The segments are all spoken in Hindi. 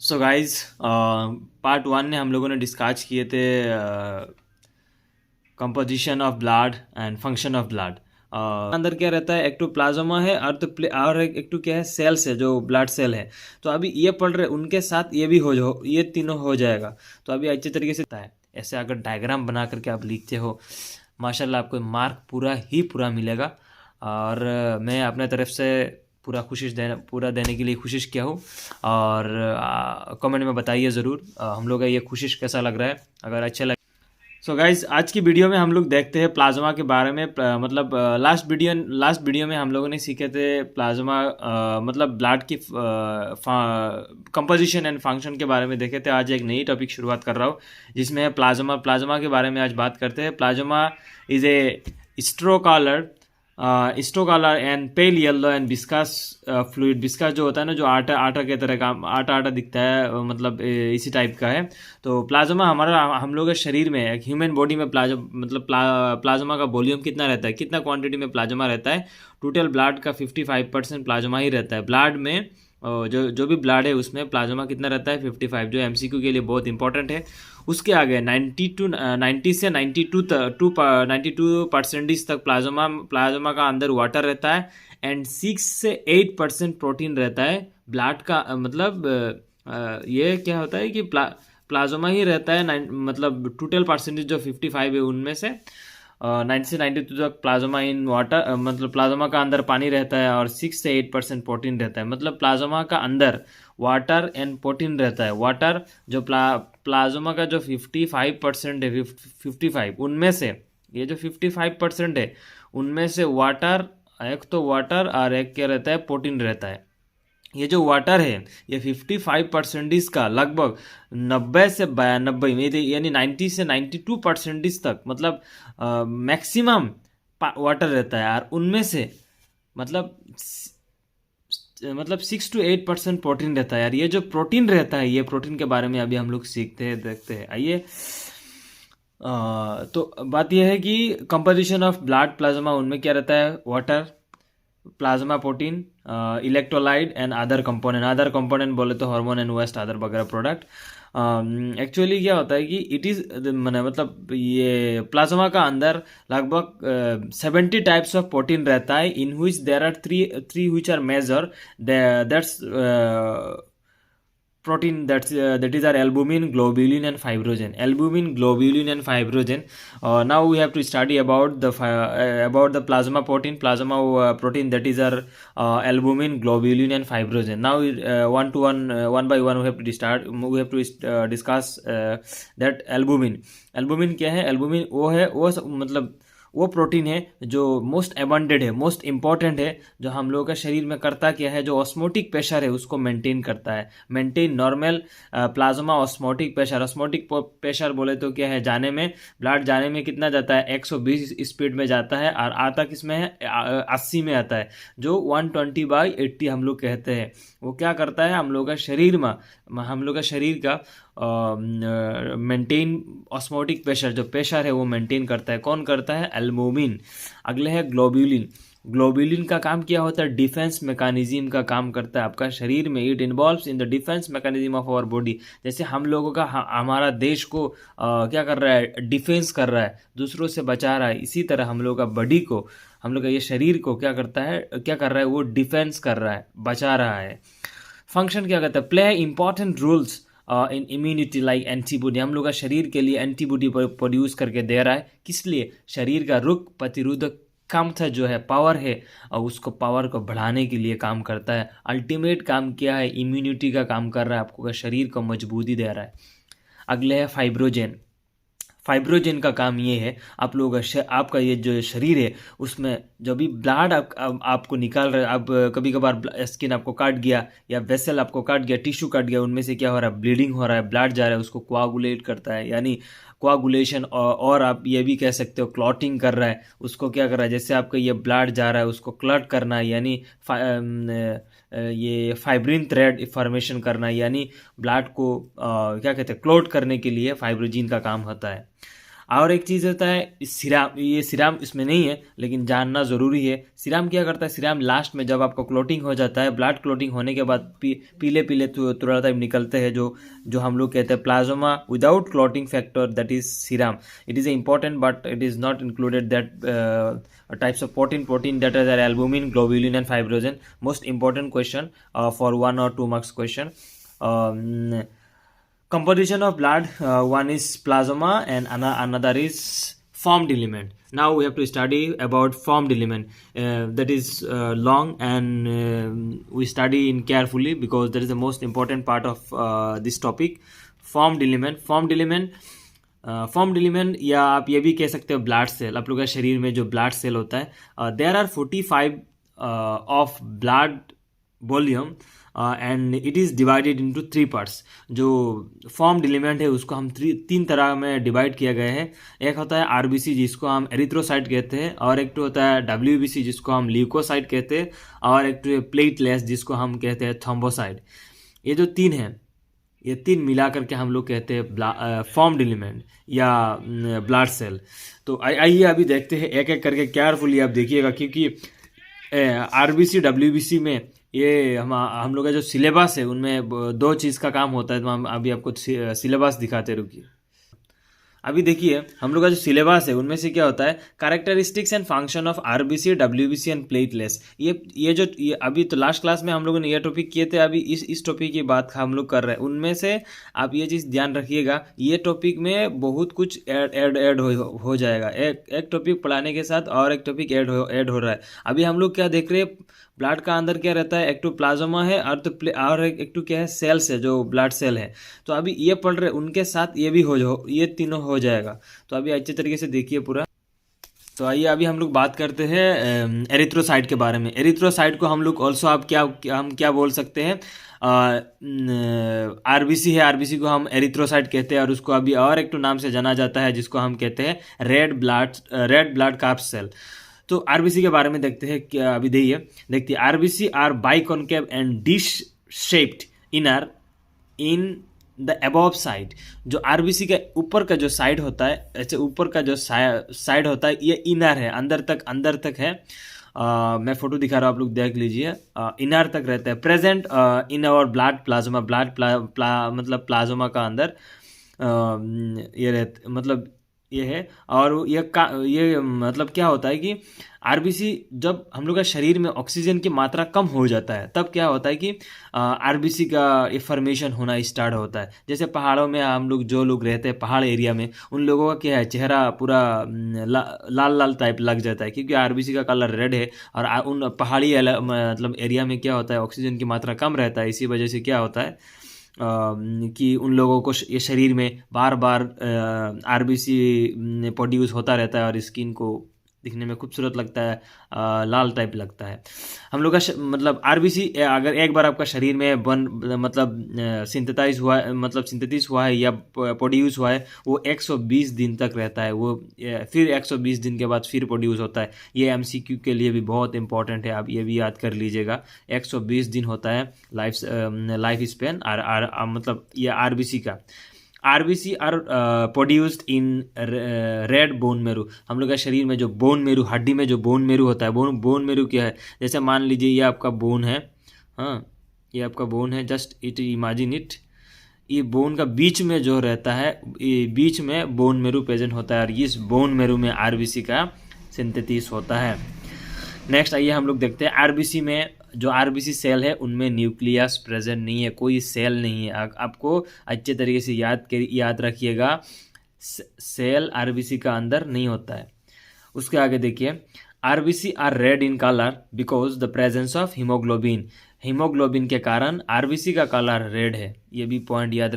सो गाइज पार्ट वन में हम लोगों ने डिस्कस किए थे composition of blood and function of blood. अंदर क्या रहता है, एक तो प्लाज्मा है और और एक तो क्या है, सेल्स है जो ब्लड सेल है। तो अभी ये पढ़ रहे उनके साथ ये भी ये तीनों हो जाएगा। तो अभी अच्छे तरीके से है, ऐसे अगर डायग्राम बना करके आप लिखते हो माशाल्लाह आपको मार्क पूरा मिलेगा। और मैं अपने तरफ से पूरा देने के लिए कोशिश किया हूँ। और कमेंट में बताइए ज़रूर हम लोग का ये कोशिश कैसा लग रहा है। अगर अच्छा लगे सो गाइज आज की वीडियो में हम लोग देखते हैं प्लाज्मा के बारे में। मतलब लास्ट वीडियो में हम लोगों ने सीखे थे प्लाज्मा मतलब ब्लड की कंपोजिशन एंड फंक्शन के बारे में देखे थे। आज एक नई टॉपिक शुरुआत कर रहा हूँ जिसमें है प्लाज्मा के बारे में आज बात करते हैं। Plasma is a straw colour and pale yellow and viscous fluid. Viscous जो होता है ना, जो आटा आटा के तरह का आटा दिखता है, मतलब इसी टाइप का है। तो प्लाज्मा हम लोग के शरीर में, एक ह्यूमन बॉडी में प्लाज्मा का वॉल्यूम कितना रहता है, कितना क्वांटिटी में प्लाज्मा रहता है। टोटल ब्लड का 55% प्लाज्मा ही रहता है। ब्लड में जो भी ब्लड है उसमें प्लाज्मा कितना रहता है, 55, जो एमसीक्यू के लिए बहुत इंपॉर्टेंट है। उसके आगे 90 से 92% तक प्लाज्मा का अंदर वाटर रहता है एंड 6 से 8% प्रोटीन रहता है। ब्लड का मतलब ये क्या होता है कि प्लाज्मा ही रहता है। मतलब टोटल परसेंटेज जो 55 है उनमें से 90 से 92 तक प्लाज्मा इन वाटर, मतलब प्लाज्मा का अंदर पानी रहता है और 6 से 8% प्रोटीन रहता है। मतलब प्लाज्मा का अंदर वाटर एंड प्रोटीन रहता है। वाटर जो प्लाज्मा का जो 55% है, 55 उनमें से, ये जो 55% है उनमें से वाटर, एक तो वाटर और एक क्या रहता है, प्रोटीन रहता है। ये जो वाटर है ये 55% का लगभग 90 से 92 में, यानी 90 से 92% तक, मतलब मैक्सिमम वाटर रहता है। और उनमें से मतलब 6 to 8% प्रोटीन रहता है। यार ये जो प्रोटीन रहता है, ये प्रोटीन के बारे में अभी हम लोग सीखते हैं, देखते हैं। आइए तो बात यह है कि कंपोजिशन ऑफ ब्लड प्लाज्मा, उनमें क्या रहता है, water, plasma, protein, electrolyte and other component बोले तो हार्मोन एंड वेस्ट अदर वगैरह प्रोडक्ट। एक्चुअली क्या होता है कि इट इज़ मतलब ये प्लाज्मा का अंदर लगभग 70 टाइप्स ऑफ प्रोटीन रहता है, in which there are three which are major, that's protein, that is our albumin, globulin and fibrogen. Albumin, globulin and fibrogen. Now we have to study about the plasma protein, protein, that is our albumin, globulin and fibrogen. Now one by one we have to discuss that albumin. Albumin क्या है? albumin वो मतलब वो प्रोटीन है जो मोस्ट एबंडेड है, मोस्ट इम्पॉर्टेंट है, जो हम लोगों का शरीर में करता क्या है, जो ऑस्मोटिक प्रेशर है उसको मेंटेन करता है। Maintain normal plasma osmotic pressure. Osmotic pressure बोले तो क्या है, जाने में, ब्लड जाने में कितना जाता है, 120 स्पीड में जाता है, और आता किसमें है, 80 में आता है, जो 120/80 हम लोग कहते हैं। वो क्या करता है, हम लोग का शरीर में, हम लोग का शरीर का मेंटेन ऑस्मोटिक प्रेशर, जो प्रेशर है वो मेंटेन करता है। कौन करता है, एल्बुमिन। अगले है ग्लोब्यूलिन। ग्लोब्यूलिन का काम क्या होता है, डिफेंस मैकेनिज्म का काम करता है आपका शरीर में। It involves in the defence mechanism of our body. जैसे हम लोगों का हमारा देश को क्या कर रहा है, डिफेंस कर रहा है, दूसरों से बचा रहा है, इसी तरह हम लोग का बॉडी को, हम लोग का ये शरीर को क्या करता है, क्या कर रहा है, वो डिफेंस कर रहा है, बचा रहा है। फंक्शन क्या करता है, play important roles in immunity, like antibody. हम लोग का शरीर के लिए एंटीबॉडी प्रोड्यूस करके दे रहा है। किस लिए, शरीर का रोग प्रतिरोधक क्षमता जो है, पावर है, और उसको पावर को बढ़ाने के लिए काम करता है। अल्टीमेट काम क्या है, इम्यूनिटी का काम कर रहा है, आपको का शरीर को मजबूती दे रहा है। अगले है फाइब्रोजेन। फाइब्रोजन का काम ये है, आप लोगों का आपका ये जो शरीर है उसमें जो भी ब्लड आपको निकाल रहा है, अब कभी कभार स्किन आपको काट गया या वेसल आपको काट गया, टिश्यू काट गया, उनमें से क्या हो रहा है, ब्लीडिंग हो रहा है, ब्लड जा रहा है, उसको कोआगुलेट करता है, यानी कोआगुलेशन। और आप ये भी कह सकते हो क्लॉटिंग कर रहा है, उसको क्या कर रहा है, जैसे आपका ये ब्लड जा रहा है उसको क्लॉट करना है, यानी ये फाइब्रिन थ्रेड फॉर्मेशन करना है, यानी ब्लड को क्या कहते हैं, क्लॉट करने के लिए फाइब्रोजिन का काम होता है। और एक चीज़ होता है सीरम, ये सीरम इसमें नहीं है लेकिन जानना ज़रूरी है। सीरम क्या करता है, सीरम लास्ट में जब आपका क्लोटिंग हो जाता है, ब्लड क्लोटिंग होने के बाद पीले पीले थोड़ा निकलते हैं जो जो हम लोग कहते हैं plasma without clotting factor, that is serum. It is important but it is not included that types of protein that are albumin, globulin and fibrosin. Most important question for 1 or 2 marks question. Composition of blood, one is plasma and another is formed element. Now we have to study about formed element, that is long, and we study in carefully because that is the most important part of this topic. Formed element formed element, या आप ये भी कह सकते हो ब्लड सेल। आप लोग के शरीर में जो ब्लड सेल होता है, there are 45 of blood volume and it is divided into 3 parts. जो फॉर्म्ड एलिमेंट है उसको हम 3 तरह में डिवाइड किया गया है। एक होता है आरबीसी जिसको हम एरिथ्रोसाइट कहते हैं, और एक तो होता है डब्ल्यूबीसी जिसको हम ल्यूकोसाइट कहते हैं, और एक तो प्लेटलेट्स जिसको हम कहते हैं थ्रोम्बोसाइट। ये जो 3 हैं, ये 3 मिला करके हम लोग कहते हैं फॉर्म्ड एलिमेंट या ब्लड सेल। तो आइए अभी देखते हैं एक एक करके, केयरफुली आप देखिएगा, क्योंकि आरबीसी डब्ल्यूबीसी में ये हम लोग का जो सिलेबस है उनमें 2 चीज़ का काम होता है। तो हम अभी आपको सिलेबस दिखाते, रुकिए। अभी देखिए हम लोग का जो सिलेबस है उनमें से क्या होता है, characteristics and function of RBC, WBC and platelets. ये अभी तो लास्ट क्लास में हम लोगों ने ये टॉपिक किए थे, अभी इस टॉपिक की बात हम लोग कर रहे हैं। उनमें से आप ये चीज़ ध्यान रखिएगा, ये टॉपिक में बहुत कुछ ऐड हो जाएगा। एक टॉपिक पढ़ाने के साथ और एक टॉपिक ऐड हो रहा है। अभी हम लोग क्या देख रहे हैं, ब्लड का अंदर क्या रहता है, एक तो प्लाज्मा है और एक तो क्या है, सेल्स है जो ब्लड सेल है। तो अभी ये पढ़ रहे, उनके साथ ये भी ये तीनों हो जाएगा। तो अभी अच्छे तरीके से देखिए पूरा। तो आइए अभी हम लोग बात करते हैं एरिथ्रोसाइट के बारे में। एरिथ्रोसाइट को हम लोग ऑल्सो आप क्या बोल सकते हैं, आरबीसी है, आरबीसी को हम एरिथ्रोसाइट कहते हैं, और उसको अभी और एक तो नाम से जाना जाता है जिसको हम कहते हैं रेड ब्लड कार्प सेल। तो आरबीसी के बारे में देखते हैं क्या, अभी देखिए RBC are biconcave and dish shaped inner in the above side. जो आरबीसी के ऊपर का जो साइड होता है, ऐसे ऊपर का जो साइड होता है, ये इनर है, अंदर तक है। मैं फोटो दिखा रहा हूँ, आप लोग देख लीजिए। इनर तक रहता है, present in our blood plasma, मतलब प्लाज्मा का अंदर ये रहता, मतलब ये है। और ये मतलब क्या होता है कि आरबीसी, जब हम लोग का शरीर में ऑक्सीजन की मात्रा कम हो जाता है तब क्या होता है कि आरबीसी का ये फॉर्मेशन होना स्टार्ट होता है। जैसे पहाड़ों में हम लोग जो लोग रहते हैं पहाड़ एरिया में, उन लोगों का क्या है, चेहरा पूरा लाल टाइप लग जाता है, क्योंकि आरबीसी का कलर रेड है। और उन पहाड़ी मतलब एरिया में क्या होता है, ऑक्सीजन की मात्रा कम रहता है। इसी वजह से क्या होता है कि उन लोगों को ये शरीर में बार बार आरबीसी प्रोड्यूस होता रहता है, और स्किन को दिखने में खूबसूरत लगता है, लाल टाइप लगता है। हम लोग का मतलब आरबीसी अगर एक बार आपका शरीर में सिंथेसाइज हुआ है या प्रोड्यूस हुआ है, वो 120 दिन तक रहता है। वो फिर 120 दिन के बाद फिर प्रोड्यूस होता है। ये एमसीक्यू के लिए भी बहुत इंपॉर्टेंट है, आप ये भी याद कर लीजिएगा। 120 दिन होता है लाइफ स्पेन, और मतलब ये आरबीसी का। RBC are produced in red bone marrow. हम लोग का शरीर में जो बोन मेरो, हड्डी में जो बोन मेरो होता है, बोन मेरो क्या है, जैसे मान लीजिए ये आपका बोन है, हाँ ये आपका बोन है, जस्ट इमेजिन इट। ये बोन का बीच में जो रहता है, ये बीच में बोन मेरो प्रेजेंट होता है, और इस बोन मेरो में आरबीसी का सिंथेसिस होता है। नेक्स्ट आइए हम लोग देखते हैं आरबीसी में जो आरबीसी सेल है उनमें न्यूक्लियस प्रेजेंट नहीं है, कोई सेल नहीं है। आपको अच्छे तरीके से याद रखिएगा, सेल आरबीसी का अंदर नहीं होता है। उसके आगे देखिए, RBC are red in colour because the presence of haemoglobin. Haemoglobin के कारण आरबीसी का कलर रेड है। ये भी पॉइंट याद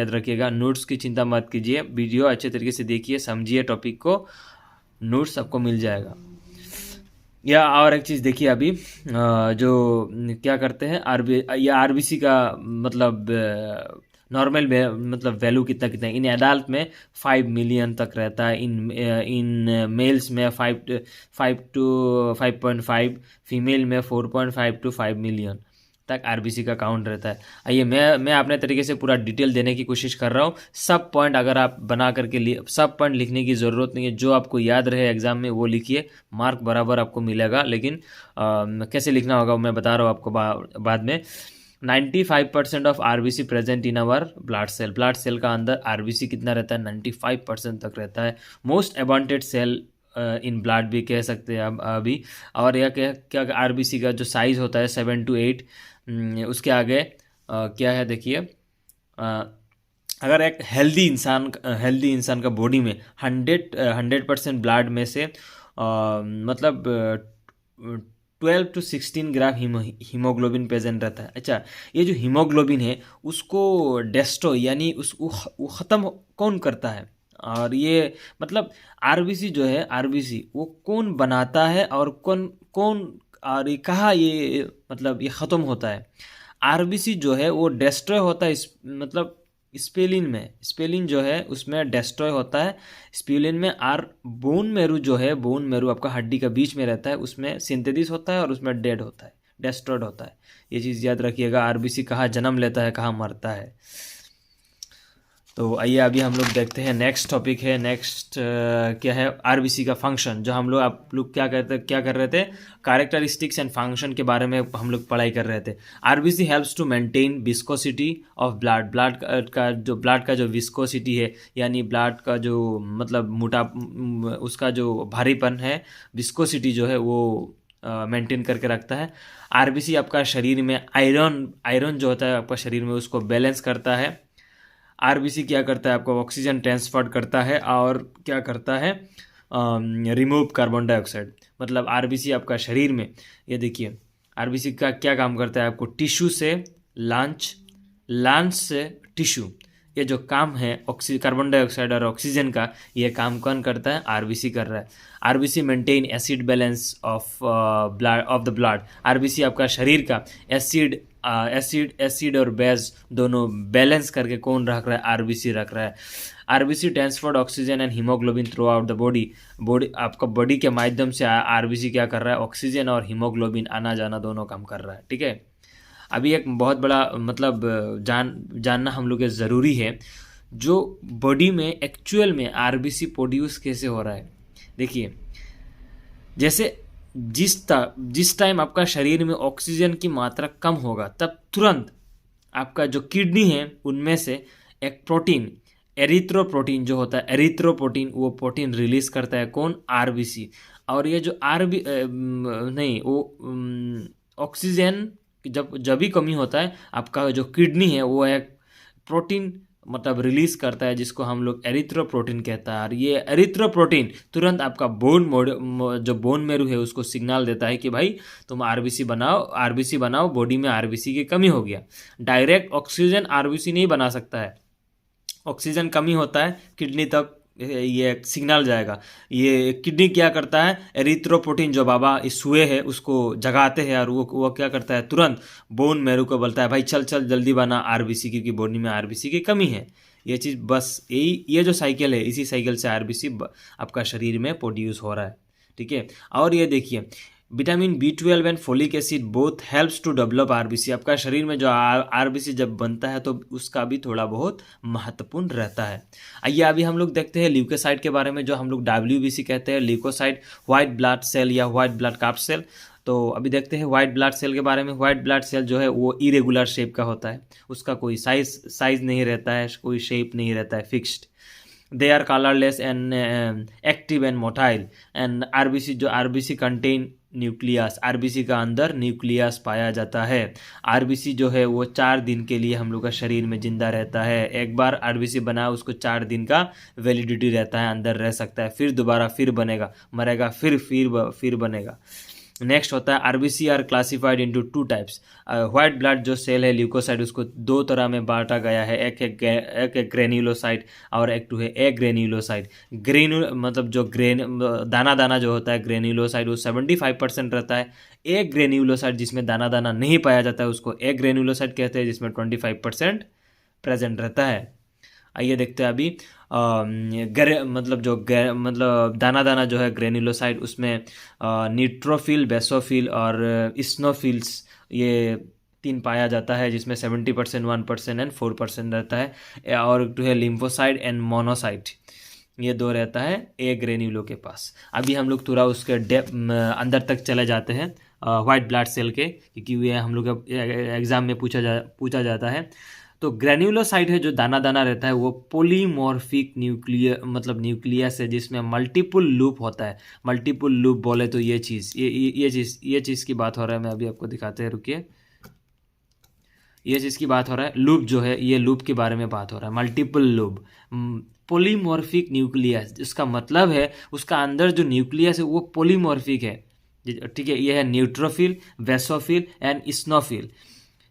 रखिएगा। नोट्स की चिंता मत कीजिए, वीडियो अच्छे तरीके से देखिए, समझिए टॉपिक को, नोट्स आपको मिल जाएगा। या और एक चीज़ देखिए, अभी जो क्या करते हैं आरबीसी का मतलब नॉर्मल मतलब वैल्यू कितना इन एडल्ट में 5 मिलियन तक रहता है। इन मेल्स में 5 to 5.5, फीमेल में 4.5 to 5 मिलियन। तक आरबीसी का काउंट रहता है। आइए मैं अपने तरीके से पूरा डिटेल देने की कोशिश कर रहा हूँ। सब पॉइंट अगर आप बना करके लिए, सब पॉइंट लिखने की ज़रूरत नहीं है, जो आपको याद रहे एग्जाम में वो लिखिए, मार्क बराबर आपको मिलेगा। लेकिन कैसे लिखना होगा मैं बता रहा हूँ आपको बाद में। 95% of RBC present in our blood cell का अंदर आरबीसी कितना रहता है, 95% तक रहता है। मोस्ट अबाउंटेड सेल इन ब्लड भी कह सकते हैं अब अभी। और यह क्या आरबीसी का जो साइज़ होता है 7 to 8, उसके आगे क्या है देखिए। अगर एक हेल्दी इंसान का बॉडी में 100% ब्लड में से मतलब 12 to 16 ग्राम हीमोग्लोबिन प्रेजेंट रहता है। अच्छा, ये जो हीमोग्लोबिन है उसको डेस्ट्रॉय यानी वो ख़त्म कौन करता है, और ये मतलब आरबीसी जो है, आरबीसी वो कौन बनाता है और कौन कौन और ये कहाँ ये मतलब ये ख़त्म होता है। आरबीसी जो है वो डेस्ट्रॉय होता है मतलब स्पेलिन जो है उसमें डेस्ट्रॉय होता है स्प्यूलिन में। और बोन मैरू जो है, बोन मैरू आपका हड्डी का बीच में रहता है, उसमें सिंथेसिस होता है और उसमें डेड होता है, डेस्ट्रॉयड होता है। ये चीज़ याद रखिएगा, आरबीसी कहाँ जन्म लेता है, कहाँ मरता है। तो आइए अभी हम लोग देखते हैं नेक्स्ट टॉपिक है। नेक्स्ट क्या है, आरबीसी का फंक्शन। जो हम लोग आप लोग क्या कर रहे थे, कैरेक्टरिस्टिक्स एंड फंक्शन के बारे में हम लोग पढ़ाई कर रहे थे। RBC helps to maintain viscosity of blood का जो विस्कोसिटी है, यानी ब्लड का जो मतलब मोटा उसका जो भारीपन है, विस्कोसिटी जो है वो मेंटेन करके रखता है। आरबीसी आपका शरीर में आयरन जो होता है आपका शरीर में उसको बैलेंस करता है। आरबीसी क्या करता है, आपको ऑक्सीजन ट्रांसफर करता है और क्या करता है, रिमूव कार्बन डाइऑक्साइड। मतलब आरबीसी आपका शरीर में, ये देखिए आरबीसी का क्या काम करता है, आपको टिश्यू से लांच से टिश्यू, ये जो काम है कार्बन डाइऑक्साइड और ऑक्सीजन का, ये काम कौन करता है, आरबीसी कर रहा है। RBC maintain acid balance of the blood. RBC आपका शरीर का एसिड और बेस दोनों बैलेंस करके कौन रख रहा है, आरबीसी रख रहा है। RBC transferred oxygen and haemoglobin through out the body आपका बॉडी के माध्यम से आरबीसी क्या कर रहा है, ऑक्सीजन और हीमोग्लोबिन आना जाना दोनों काम कर रहा है। ठीक है, अभी एक बहुत बड़ा मतलब जानना हम लोग के ज़रूरी है, जो बॉडी में एक्चुअल में आरबीसी प्रोड्यूस कैसे हो रहा है। देखिए, जैसे जिस टाइम आपका शरीर में ऑक्सीजन की मात्रा कम होगा, तब तुरंत आपका जो किडनी है उनमें से एक प्रोटीन, एरिथ्रोप्रोटीन जो होता है, एरिथ्रोप्रोटीन, वो प्रोटीन रिलीज करता है कौन, आरबीसी। और ये जो ऑक्सीजन जब भी कमी होता है, आपका जो किडनी है वो एक प्रोटीन मतलब रिलीज करता है, जिसको हम लोग एरिथ्रोप्रोटीन कहता है। और ये एरिथ्रोप्रोटीन तुरंत आपका जो बोन मैरू है उसको सिग्नल देता है कि भाई तुम आरबीसी बनाओ, बॉडी में आरबीसी की कमी हो गया। डायरेक्ट ऑक्सीजन आरबीसी नहीं बना सकता है, ऑक्सीजन कमी होता है किडनी तक ये सिग्नल जाएगा। ये किडनी क्या करता है, एरिथ्रोप्रोटीन जो बाबा इस हुए है उसको जगाते हैं, और वो क्या करता है, तुरंत बोन मैरू को बोलता है भाई चल जल्दी बना आरबीसी, क्योंकि बॉडी में आरबीसी की कमी है। ये चीज़ बस ये जो साइकिल है, इसी साइकिल से आरबीसी आपका शरीर में प्रोड्यूस हो रहा है। ठीक है, और ये देखिए vitamin B12 and folic acid both helps to develop RBC. आपका शरीर में जो आरबीसी जब बनता है तो उसका भी थोड़ा बहुत महत्वपूर्ण रहता है। आइए अभी हम लोग देखते हैं ल्यूकोसाइट के बारे में, जो हम लोग WBC कहते हैं, ल्यूकोसाइट, व्हाइट ब्लड सेल या व्हाइट ब्लड कार्ड सेल। तो अभी देखते हैं व्हाइट ब्लड सेल के बारे में। व्हाइट ब्लड सेल जो है वो इरेगुलर शेप का होता है, उसका कोई साइज नहीं रहता है, कोई शेप नहीं रहता है fixed. They are colourless and active and motile. And RBC contain nucleus. RBC का अंदर न्यूक्लियस पाया जाता है। आरबीसी जो है वो 4 दिन के लिए हम लोग का शरीर में जिंदा रहता है। एक बार आरबीसी बना उसको 4 दिन का वैलिडिटी रहता है, अंदर रह सकता है, फिर दोबारा फिर बनेगा, मरेगा, फिर बनेगा। नेक्स्ट होता है RBC are classified into 2 types. White blood जो सेल है ल्यूकोसाइट, उसको 2 तरह में बांटा गया है, एक ग्रेन्युलोसाइट और एक है एग्रेन्युलोसाइट। मतलब जो दाना जो होता है ग्रेन्युलोसाइट, वो 75% रहता है। एक ग्रेन्युलोसाइट जिसमें दाना नहीं पाया जाता है उसको एक ग्रेन्युलोसाइट कहते हैं, जिसमें 25% प्रेजेंट रहता है। आइए देखते हैं अभी मतलब दाना जो है ग्रेन्युलोसाइट, उसमें न्यूट्रोफिल, बेसोफिल और स्नोफिल्स, ये तीन पाया जाता है, जिसमें 70%, 1% एंड 4% रहता है। और जो है लिम्फोसाइट एंड मोनोसाइट, ये दो रहता है ए ग्रेन्यूलो के पास। अभी हम लोग थोड़ा उसके अंदर तक चले जाते हैं वाइट ब्लड सेल के, क्योंकि ये हम लोग एग्जाम में पूछा जाता है। तो ग्रेन्युलोसाइट है जो दाना दाना रहता है, वो पोलीमॉर्फिक न्यूक्लियस है जिसमें मल्टीपल लूप होता है। मल्टीपल लूप बोले तो ये चीज़ की बात हो रहा है। मैं अभी आपको दिखाते हैं, रुकिए। ये चीज़ की बात हो रहा है, लूप जो है, ये लूप के बारे में बात हो रहा है, मल्टीपल लूप। पोलीमॉर्फिक न्यूक्लियस, इसका मतलब है उसका अंदर जो न्यूक्लियस है वो पोलीमॉर्फिक है, ठीक है। ये है न्यूट्रोफिल, बेसोफिल एंड स्नोफिल।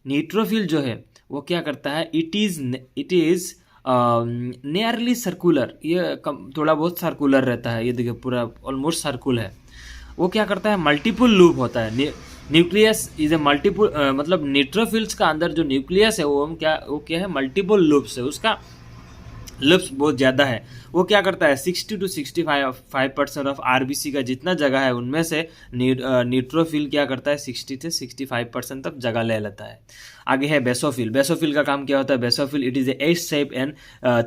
न्यूट्रोफिल जो है वो क्या करता है, इट इज़ नियरली सर्कुलर, ये थोड़ा बहुत सर्कुलर रहता है। ये देखिए पूरा ऑलमोस्ट सर्कुल है। वो क्या करता है, मल्टीपल लूप होता है। न्यूक्लियस इज ए मल्टीपल, मतलब न्यूट्रोफिल्स का अंदर जो न्यूक्लियस है वो क्या है, मल्टीपल लूप्स है, उसका लूप्स बहुत ज़्यादा है। वो क्या करता है, 60 to 65% ऑफ आरबीसी का जितना जगह है उनमें से न्यूट्रोफिल क्या करता है, 60 से 65% तक जगह ले लेता है। आगे है बेसोफिल। बेसोफिल का काम क्या होता है, basophil it is H shape and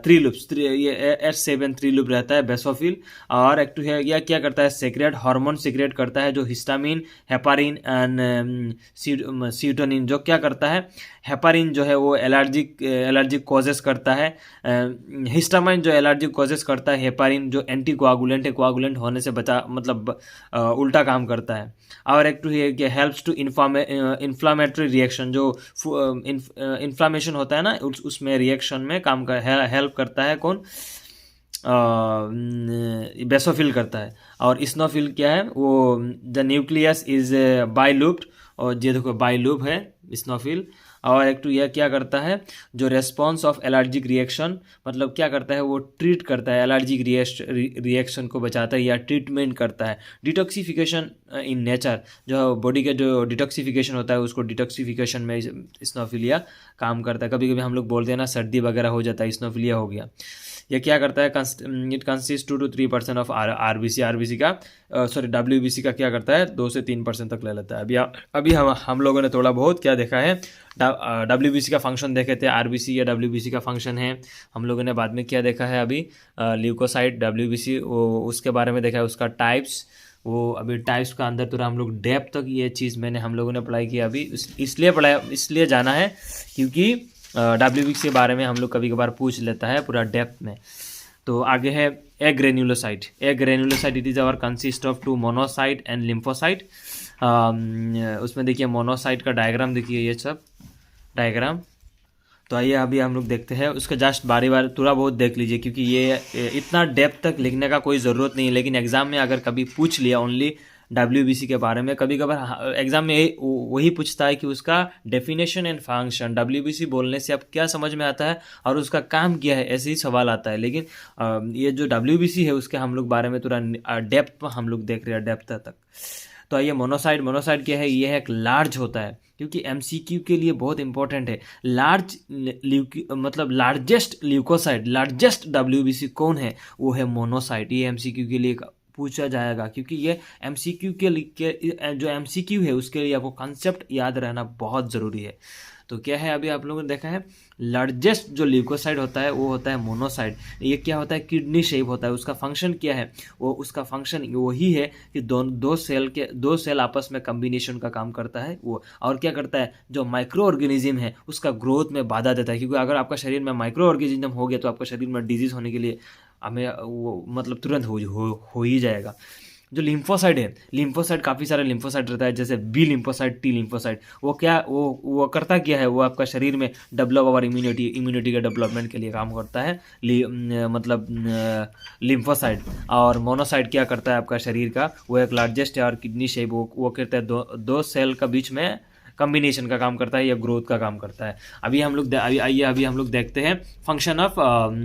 3 loops, ये एच शेप एंड 3 लूप रहता है बेसोफिल। और एक तो है, यह क्या करता है, सेक्रेट हार्मोन सीक्रेट करता है, जो हिस्टामिन, हेपारिन एंड सीटोनिन, जो क्या करता है, हेपारिन जो है वो एलर्जिक कॉजेस करता है, हिस्टामाइन जो एलर्जिक कॉजेस करता है, हेपारिन जो एंटी कोआगुलेंट है, कोआगुलेंट होने से बचा, मतलब उल्टा काम करता है। और एक तो है कि हेल्प्स टू इन्फ्लामेटरी रिएक्शन, जो इन्फ्लामेशन होता है ना, उसमें रिएक्शन में काम कर हेल्प करता है। कौन, बेसोफिल करता है। और स्नोफिल क्या है, वो द न्यूक्लियस इज बाइलूप्ड, और ये देखो बाइलूप है स्नोफिल। और एक तो यह क्या करता है, जो रेस्पॉन्स ऑफ एलर्जिक रिएक्शन, मतलब क्या करता है, वो ट्रीट करता है, एलर्जिक रिएक्शन को बचाता है या ट्रीटमेंट करता है। डिटॉक्सिफिकेशन इन नेचर, जो बॉडी का जो डिटॉक्सिफिकेशन होता है उसको डिटॉक्सिफिकेशन में स्नोफिलिया काम करता है। कभी कभी हम लोग बोलते हैं ना, सर्दी वगैरह हो जाता है, स्नोफिलिया हो गया। ये क्या करता है, it consist 2 to 3% of RBC का डब्ल्यूबीसी का क्या करता है, 2 से 3% तक ले लेता है। अभी हम लोगों ने थोड़ा बहुत क्या देखा है, डब्ल्यूबीसी का फंक्शन देखे थे, आरबीसी या डब्ल्यूबीसी का फंक्शन है। हम लोगों ने बाद में क्या देखा है, अभी ल्यूकोसाइट, डब्ल्यूबीसी, उसके बारे में देखा है, उसका टाइप्स, वो अभी टाइप्स का अंदर थोड़ा हम लोग डेप्थ तक ये चीज़ हम लोगों ने पढ़ाई की। अभी इसलिए जाना है क्योंकि डब्ल्यूबीसी के बारे में हम लोग कभी कभार पूछ लेता है पूरा डेप्थ में। तो आगे है agranulocyte. It is our consist of 2 monocyte and lymphocyte. उसमें देखिए मोनोसाइट का डायग्राम देखिए, ये सब डायग्राम। तो आइए अभी हम लोग देखते हैं, उसका जस्ट बारी थोड़ा बहुत देख लीजिए, क्योंकि ये इतना डेप्थ तक लिखने का कोई ज़रूरत नहीं है। लेकिन एग्जाम में अगर कभी पूछ लिया ओनली डब्ल्यूबीसी के बारे में, कभी कभार एग्जाम में वही पूछता है कि उसका डेफिनेशन एंड फंक्शन, डब्ल्यूबीसी बोलने से अब क्या समझ में आता है और उसका काम क्या है, ऐसे ही सवाल आता है। लेकिन ये जो डब्ल्यूबीसी है उसके हम लोग बारे में थोड़ा डेप्थ में हम लोग देख रहे हैं, डेप्थ तक। तो आइए मोनोसाइट क्या है, ये एक लार्ज होता है, क्योंकि एमसीक्यू के लिए बहुत इंपॉर्टेंट है। लार्जेस्ट ल्यूकोसाइट, लार्जेस्ट डब्ल्यूबीसी कौन है, वो है मोनोसाइट। ये एमसीक्यू के लिए पूछा जाएगा, क्योंकि ये एमसीक्यू के लिए, जो एमसीक्यू है उसके लिए आपको कॉन्सेप्ट याद रहना बहुत ज़रूरी है। तो क्या है, अभी आप लोगों ने देखा है, लार्जेस्ट जो ल्यूकोसाइट होता है वो होता है मोनोसाइट। ये क्या होता है, किडनी शेप होता है। उसका फंक्शन क्या है, उसका फंक्शन वही है कि दो सेल आपस में कम्बिनेशन का काम करता है वो। और क्या करता है, जो माइक्रो ऑर्गेनिज्म है उसका ग्रोथ में बाधा देता है, क्योंकि अगर आपका शरीर में माइक्रो ऑर्गेनिज्म हो गया तो आपका शरीर में डिजीज होने के लिए हमें वो मतलब तुरंत हो ही जाएगा। जो लिम्फोसाइट है, लिम्फोसाइट काफ़ी सारे लिम्फोसाइट रहता है, जैसे बी लिम्फोसाइट, टी लिम्फोसाइट। वो करता क्या है, वो आपका शरीर में डेवलप और इम्यूनिटी के डेवलपमेंट के लिए काम करता है, लिम्फोसाइट। और मोनोसाइट क्या करता है आपका शरीर का, वो एक लार्जेस्ट है और किडनी शेप, वो करता है दो सेल का बीच में कम्बिनेशन का काम करता है या ग्रोथ का काम करता है। अभी हम लोग देखते हैं फंक्शन ऑफ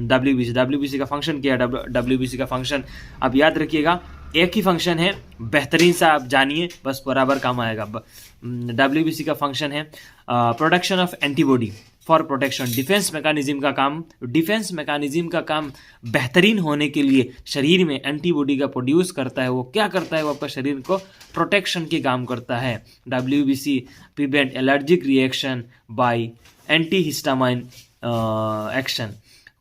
डब्ल्यूबीसी का फंक्शन क्या है। डब्ल्यूबीसी का फंक्शन आप याद रखिएगा, एक ही फंक्शन है, बेहतरीन सा आप जानिए, बस बराबर काम आएगा। डब्ल्यूबीसी का फंक्शन है production of antibody. For protection. Defence mechanism का काम बेहतरीन होने के लिए शरीर में एंटीबॉडी का प्रोड्यूस करता है। वो क्या करता है, वो आपका शरीर को प्रोटेक्शन के काम करता है। WBC prevent allergic reaction by antihistamine action.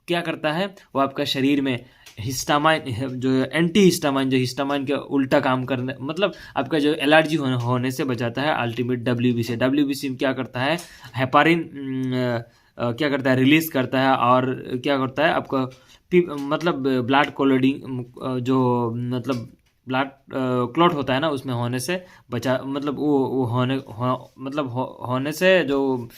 क्या करता है, वो आपका शरीर में हिस्टामाइन जो एंटी हिस्टामाइन, जो हिस्टामाइन के उल्टा काम करने, मतलब आपका जो एलर्जी होने से बचाता है। अल्टीमेट WBC में क्या करता है, हेपारिन क्या करता है, रिलीज करता है, और क्या करता है आपका मतलब ब्लड क्लोटिंग, जो मतलब ब्लड क्लॉट होता है ना, उसमें होने से बचा, मतलब वो होने से जो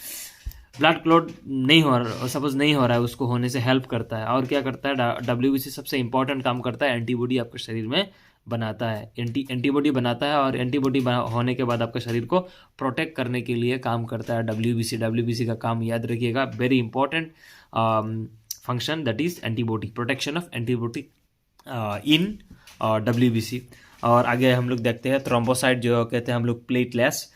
ब्लड क्लॉट नहीं हो रहा, सपोज नहीं हो रहा है, उसको होने से हेल्प करता है। और क्या करता है, WBC सबसे इंपॉर्टेंट काम करता है, एंटीबॉडी आपके शरीर में बनाता है, एंटीबॉडी बनाता है, और एंटीबॉडी होने के बाद आपके शरीर को प्रोटेक्ट करने के लिए काम करता है WBC का काम याद रखिएगा, very important function, that is antibody, protection of antibody in WBC। और आगे हम लोग देखते हैं थ्रोम्बोसाइट, जो कहते हैं हम लोग प्लेटलेट्स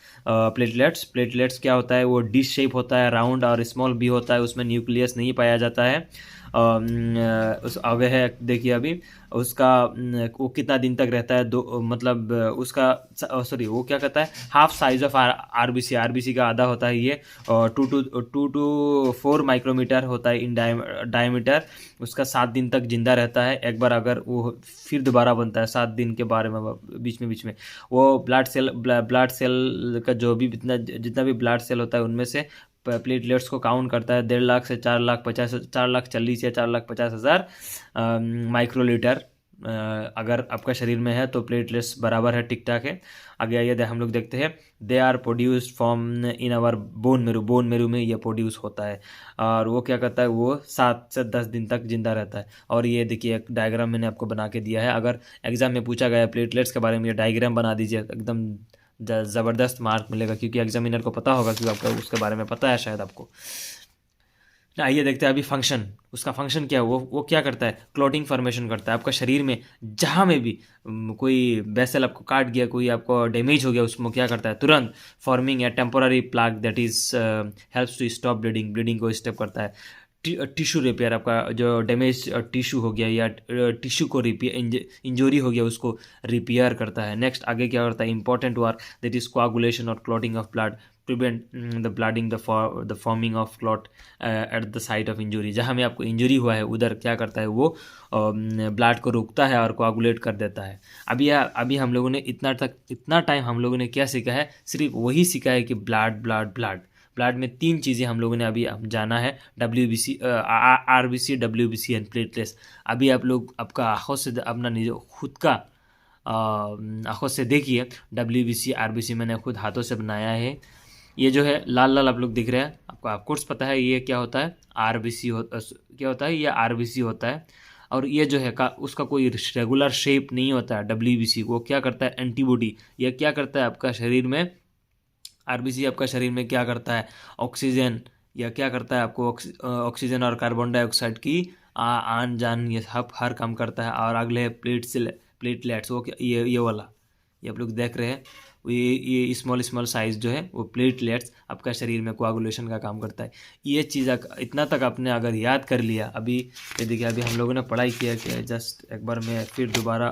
क्या होता है, वो डिश शेप होता है, राउंड और स्मॉल भी होता है, उसमें न्यूक्लियस नहीं पाया जाता है। उस आगे है, देखिए अभी उसका वो कितना दिन तक रहता है, मतलब उसका सॉरी वो क्या कहता है, हाफ साइज ऑफ आरबीसी का आधा होता है ये, और 2 to 4 माइक्रोमीटर होता है इन डायमीटर। उसका 7 दिन तक जिंदा रहता है, एक बार अगर वो फिर दोबारा बनता है 7 दिन के बारे में, बीच में वो ब्लड सेल का जो भी जितना भी ब्लड सेल होता है, उनमें से प्लेटलेट्स को काउंट करता है 1.5 लाख से 4,40,000 या 4,50,000 माइक्रोलीटर। अगर आपका शरीर में है तो प्लेटलेट्स बराबर है, ठीक ठाक है। आगे आइए हम लोग देखते हैं, they are produced from in our bone marrow में ये प्रोड्यूस होता है, और वो क्या करता है, वो 7 से 10 दिन तक जिंदा रहता है। और ये देखिए एक डायग्राम मैंने आपको बना के दिया है, अगर एग्जाम में पूछा गया प्लेटलेट्स के बारे में, ये डायग्राम बना दीजिए, एकदम ज़बरदस्त मार्क मिलेगा, क्योंकि एग्जामिनर को पता होगा, क्योंकि आपको उसके बारे में पता है शायद आपको। आइए देखते हैं अभी फंक्शन, उसका फंक्शन क्या है, वो क्या करता है, क्लॉटिंग फॉर्मेशन करता है। आपका शरीर में जहाँ में भी कोई वेसल आपको काट गया, कोई आपको डैमेज हो गया, उसमें क्या करता है, तुरंत फॉर्मिंग या temporary plaque that is helps to stop bleeding को स्टॉप करता है। टिश्यू रिपेयर, आपका जो डैमेज टिश्यू हो गया या टिश्यू को रिपेयर, इंजरी हो गया, उसको रिपेयर करता है। नेक्स्ट आगे क्या करता है, important work that is coagulation और clotting of blood, prevent the bleeding, the forming of clot at the site of injury. जहाँ में आपको इंजरी हुआ है उधर क्या करता है, वो ब्लड को रोकता है और कोआगुलेट कर देता है। अभी हम लोगों ने इतना टाइम हम लोगों ने क्या सीखा है, सिर्फ वही सीखा है कि ब्लड में 3 चीज़ें हम लोगों ने अभी जाना है, WBC, RBC, WBC and platelets. अभी आप लोग आपका आँखों से अपना खुद का आँखों से देखिए, WBC RBC मैंने खुद हाथों से बनाया है। ये जो है लाल आप लोग दिख रहे हैं, आपको ऑफकोर्स पता है ये क्या होता है, क्या होता है, ये RBC होता है। और ये जो है उसका कोई रेगुलर शेप नहीं होता है। WBC वो क्या करता है, एंटीबॉडी, ये क्या करता है आपका शरीर में, RBC आपका शरीर में क्या करता है, ऑक्सीजन, या क्या करता है आपको ऑक्सीजन और कार्बन डाइऑक्साइड की आन जान, ये हर काम करता है। और अगले प्लेटलेट्स, वो ये वाला, ये आप लोग देख रहे हैं, ये स्मॉल साइज जो है वो प्लेटलेट्स आपका शरीर में कोआगुलेशन का काम करता है। ये चीज़ इतना तक आपने अगर याद कर लिया, अभी ये देखिए अभी हम लोगों ने पढ़ाई किया कि जस्ट एक बार मैं फिर दोबारा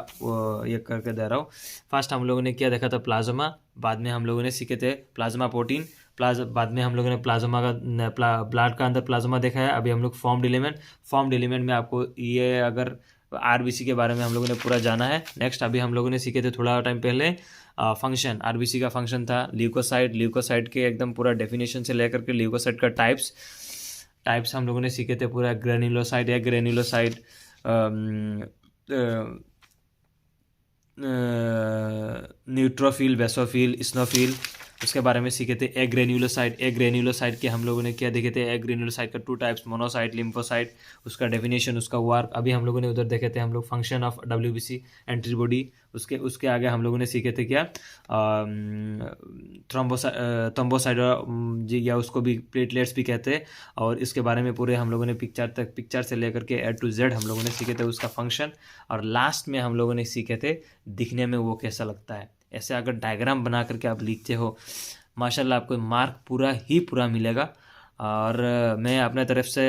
ये करके दे रहा हूँ। फर्स्ट हम लोगों ने क्या देखा था, प्लाज्मा, बाद में हम लोगों ने सीखे थे प्लाज्मा प्रोटीन, बाद में हम लोगों ने प्लाज्मा का ब्लड का अंदर प्लाज्मा देखा है। अभी हम लोग फॉर्म्ड एलिमेंट में आपको ये अगर RBC के बारे में हम लोगों ने पूरा जाना है। नेक्स्ट अभी हम लोगों ने सीखे थे थोड़ा टाइम पहले फंक्शन, RBC का फंक्शन था ल्यूकोसाइट के एकदम पूरा डेफिनेशन से लेकर के ल्यूकोसाइट का टाइप्स हम लोगों ने सीखे थे पूरा, ग्रेन्युलोसाइट, न्यूट्रोफिल, बेसोफिल, स्नोफिल, उसके बारे में सीखे थे। ए ग्रेन्युलोसाइट के हम लोगों ने क्या देखे थे, ए ग्रेन्युलोसाइट का 2 टाइप्स, मोनोसाइट, लिम्फोसाइट, उसका डेफिनेशन, उसका वर्क। अभी हम लोगों ने उधर देखे थे हम लोग फंक्शन ऑफ WBC एंटीबॉडी। उसके आगे हम लोगों ने सीखे थे क्या, थ्रोम्बोसाइट, या उसको भी प्लेटलेट्स भी कहते हैं। और इसके बारे में पूरे हम लोगों ने पिक्चर से लेकर के A to Z हम लोगों ने सीखे थे उसका फंक्शन। और लास्ट में हम लोगों ने सीखे थे दिखने में वो कैसा लगता है। ऐसे अगर डायग्राम बना करके आप लिखते हो, माशाल्लाह आपको मार्क पूरा मिलेगा। और मैं अपने तरफ से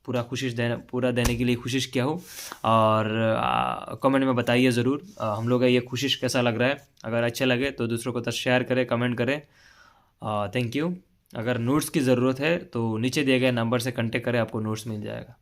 पूरा देने के लिए कोशिश किया हूँ। और कमेंट में बताइए ज़रूर हम लोग का ये कोशिश कैसा लग रहा है। अगर अच्छा लगे तो दूसरों को तो शेयर करें, कमेंट करें। Thank you. अगर नोट्स की ज़रूरत है तो नीचे दिए गए नंबर से कांटेक्ट करें, आपको नोट्स मिल जाएगा।